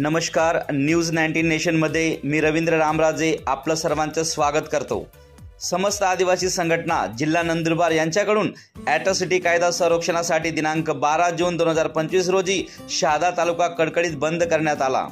नमस्कार, news 19 nation मध्ये मी रवींद्र रामराजे आपलं सर्वांचं स्वागत करतो। समस्त आदिवासी संघटना जिल्हा नंदुरबार यांच्याकडून ॲट्रॉसिटी कायदा संरक्षणासाठी दिनांक 12 जून 2025 रोजी शहादा तालुका कडकडीत बंद करण्यात आला।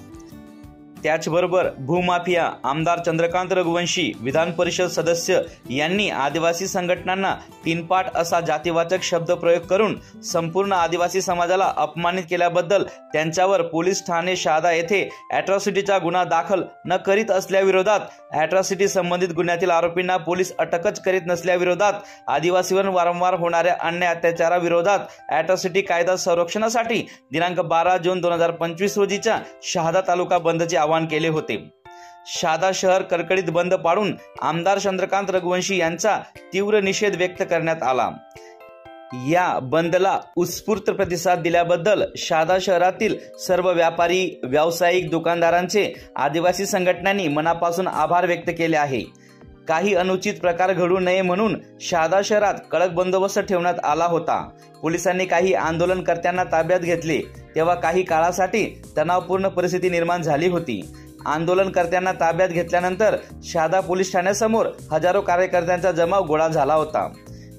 त्याचबरोबर भूमाफिया आमदार चंद्रकांत रघुवंशी, विधान परिषद सदस्य यांनी आदिवासी संघटनांना तीनपाट असा जातीवाचक शब्द प्रयोग करून संपूर्ण आदिवासी समाजाला अपमानित केल्याबद्दल त्यांच्यावर पोलीस ठाणे शहादा येथे ॲट्रॉसिटीचा गुन्हा दाखल न करीत असल्याविरोधात, ॲट्रॉसिटी संबंधित गुन्ह्यातील आरोपींना पोलीस अटकच करीत नसल्याविरोधात, आदिवासीवर वारंवार होणाऱ्या अन्याय अत्याचाराविरोधात ॲट्रॉसिटी कायदा संरक्षणासाठी दिनांक 12 जून 2025 रोजीच्या शहादा तालुका बंदचे आवाहन केले होते। शहादा शहर कडकडीत बंद पाडून आमदार चंद्रकांत रघुवंशी यांचा तीव्र निषेध व्यक्त करण्यात आला। या बंदला उत्स्फूर्त प्रतिसाद दिल्याबद्दल शहादा शहरातील सर्व व्यापारी, व्यावसायिक, दुकानदारांचे आदिवासी संघटनांनी मनापासून आभार व्यक्त केले आहे। काही अनुचित प्रकार घडू नये म्हणून शहादा शहरात कडक बंदोबस्त ठेवण्यात आला होता। पोलिसांनी काही आंदोलनकर्त्यांना ताब्यात घेतले तेव्हा काही काळासाठी तणावपूर्ण परिस्थिती निर्माण झाली होती। आंदोलनकर्त्यांना ताब्यात घेतल्यानंतर शहादा पोलीस ठाण्यासमोर हजारो कार्यकर्त्यांचा जमाव गोळा झाला होता।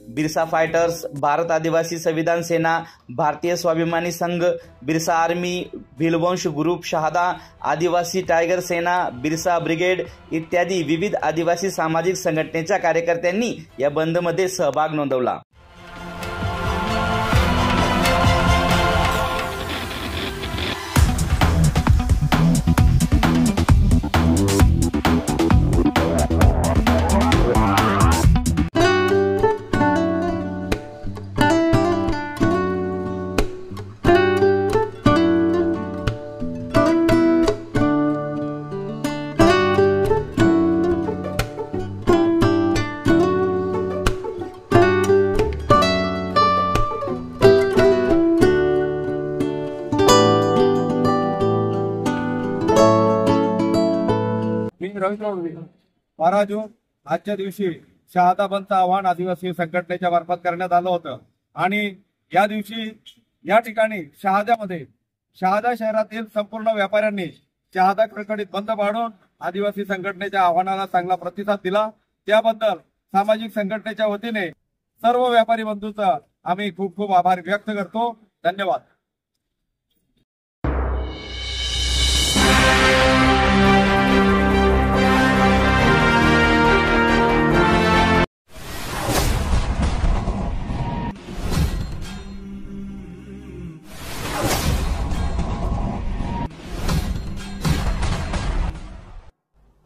बिरसा फायटर्स, भारत आदिवासी संविधान सेना, भारतीय स्वाभिमानी संघ, बिरसा आर्मी, भिलवंश ग्रुप शहादा, आदिवासी टायगर सेना, बिरसा ब्रिगेड इत्यादी विविध आदिवासी सामाजिक संघटनेच्या कार्यकर्त्यांनी या बंदमध्ये सहभाग नोंदवला। रवींद्र 12 जून आजच्या दिवशी शहादा बंदचं आवाहन आदिवासी संघटनेच्या मार्फत करण्यात आलं होतं आणि या दिवशी या ठिकाणी शहादा शहरातील संपूर्ण व्यापाऱ्यांनी शहादा कडकडीत बंद पाडून आदिवासी संघटनेच्या आव्हानाला चांगला प्रतिसाद दिला। त्याबद्दल सामाजिक संघटनेच्या वतीने सर्व व्यापारी बंधूंचा आम्ही खूप खूप आभार व्यक्त करतो। धन्यवाद।